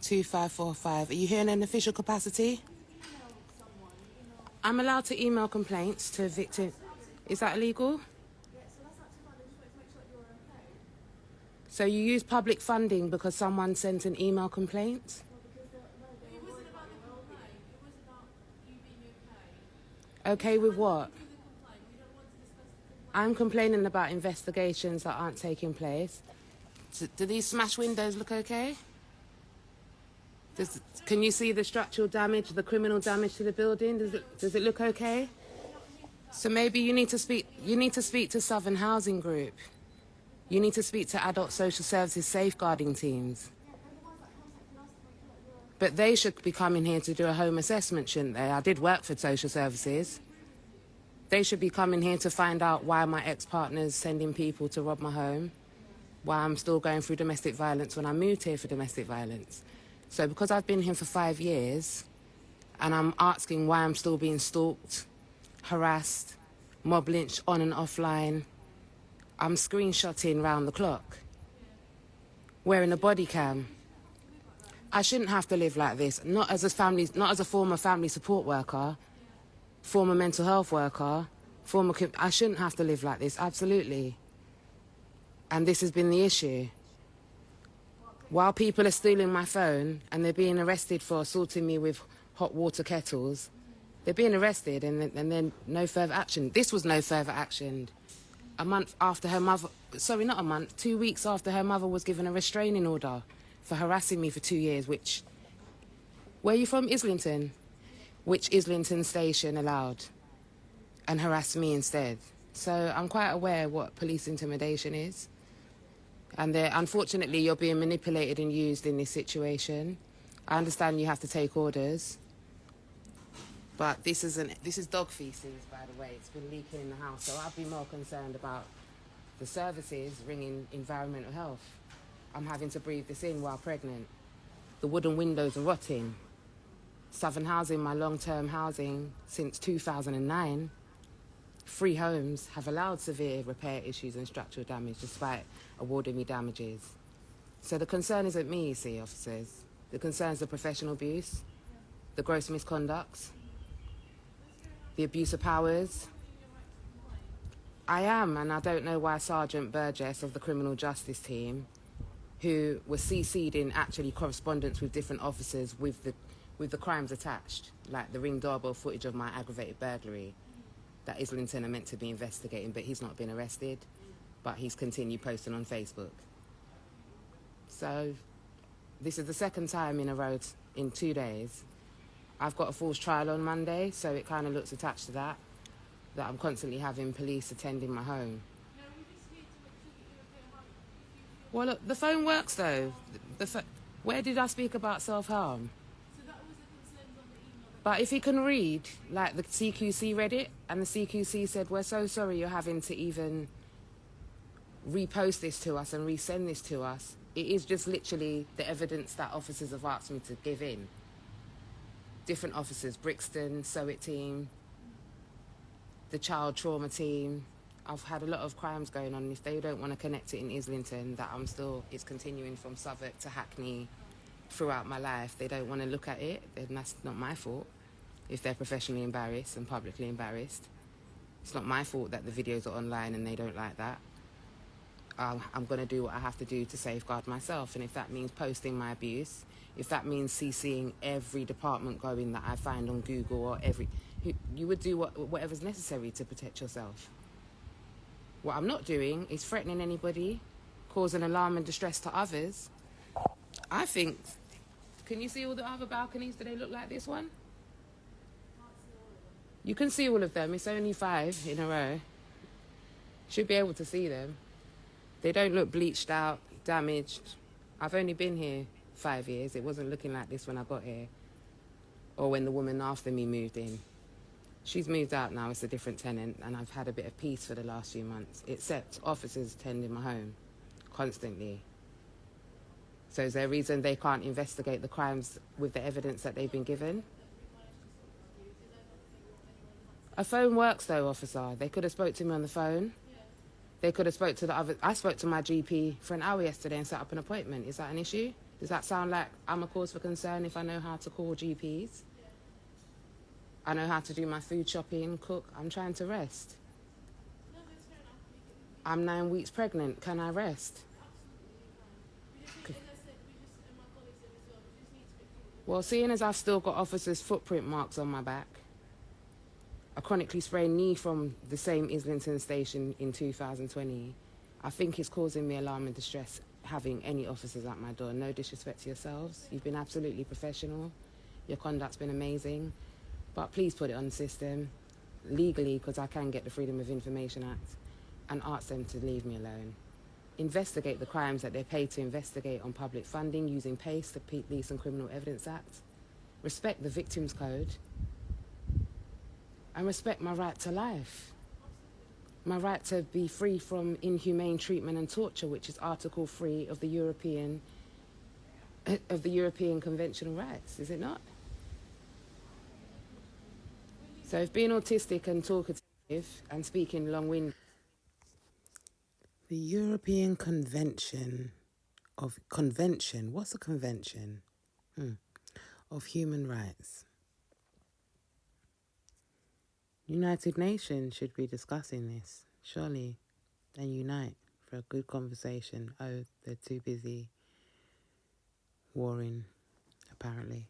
2545. Are you here in an official capacity? I'm allowed to email complaints to victim. Is that illegal? So you use public funding because someone sent an email complaint? It wasn't about the complaint, it was about you being okay. Okay with what? We don't want to discuss the complaint. I'm complaining about investigations that aren't taking place. Do these smashed windows look okay? Can you see the structural damage, the criminal damage to the building? Does it look okay? So maybe you need to speak to Southern Housing Group. You need to speak to adult social services safeguarding teams. But they should be coming here to do a home assessment, shouldn't they? I did work for social services. They should be coming here to find out why my ex-partner's sending people to rob my home, why I'm still going through domestic violence when I moved here for domestic violence. So because I've been here for 5 years and I'm asking why I'm still being stalked, harassed, mob lynched on and offline, I'm screenshotting round the clock, wearing a body cam. I shouldn't have to live like this, not as a former family support worker, former mental health worker, I shouldn't have to live like this, absolutely. And this has been the issue. While people are stealing my phone and they're being arrested for assaulting me with hot water kettles, they're being arrested and then no further action. This was no further action. A month after her mother, sorry, not a month, 2 weeks after her mother was given a restraining order for harassing me for 2 years, where are you from? Islington? Which Islington station allowed and harassed me instead. So I'm quite aware what police intimidation is. And unfortunately, you're being manipulated and used in this situation. I understand you have to take orders. But this is dog feces, by the way. It's been leaking in the house. So I'd be more concerned about the services ringing environmental health. I'm having to breathe this in while pregnant. The wooden windows are rotting. Southern Housing, my long-term housing since 2009, free homes have allowed severe repair issues and structural damage despite awarding me damages. So the concern isn't me, you see, officers. The concern is the professional abuse, the gross misconducts, the abuse of powers. I am, and I don't know why Sergeant Burgess of the Criminal Justice Team, who was CC'd in actually correspondence with different officers with the crimes attached, like the Ring doorbell footage of my aggravated burglary that Islington are meant to be investigating, but he's not been arrested, but he's continued posting on Facebook. So this is the second time in a row in 2 days. I've got a false trial on Monday, so it kind of looks attached to that I'm constantly having police attending my home. Well, look, the phone works though. Where did I speak about self-harm? But if he can read, like the CQC read it, and the CQC said, we're so sorry you're having to even repost this to us and resend this to us. It is just literally the evidence that officers have asked me to give in. Different officers, Brixton, SOIT team, the child trauma team. I've had a lot of crimes going on. If they don't want to connect it in Islington, it's continuing from Southwark to Hackney throughout my life. They don't want to look at it, then that's not my fault. If they're professionally embarrassed and publicly embarrassed, it's not my fault that the videos are online and they don't like that. I'm going to do what I have to do to safeguard myself, and if that means posting my abuse, if that means CCing every department going that I find on Google or you would do whatever's necessary to protect yourself. What I'm not doing is threatening anybody, causing alarm and distress to others. I think, can you see all the other balconies? Do they look like this one? You can see all of them. It's only 5 in a row. Should be able to see them. They don't look bleached out, damaged. I've only been here 5 years. It wasn't looking like this when I got here. Or when the woman after me moved in. She's moved out now, it's a different tenant, and I've had a bit of peace for the last few months, except officers attending my home constantly. So is there a reason they can't investigate the crimes with the evidence that they've been given? A phone works though, officer. They could have spoke to me on the phone. They could have spoke to I spoke to my GP for an hour yesterday and set up an appointment. Is that an issue? Does that sound like I'm a cause for concern if I know how to call GPs? I know how to do my food shopping, cook. I'm trying to rest. No, that's fair enough. I'm 9 weeks pregnant. Can I rest? Absolutely, you can. We just need, as I said, and my colleague said as well, we just need to make sure Well, seeing as I've still got officers' footprint marks on my back, a chronically sprained knee from the same Islington station in 2020, I think it's causing me alarm and distress having any officers at my door. No disrespect to yourselves. You've been absolutely professional. Your conduct's been amazing. But please put it on the system legally, because I can get the Freedom of Information Act, and ask them to leave me alone. Investigate the crimes that they're paid to investigate on public funding using PACE, the Police and Criminal Evidence Act. Respect the Victims Code. And respect my right to life. My right to be free from inhumane treatment and torture, which is Article 3 of the European Convention on Rights, is it not? So if being autistic and talkative and speaking long-winded, the European what's a convention? Of human rights. United Nations should be discussing this, surely, and unite for a good conversation. Oh, they're too busy warring, apparently.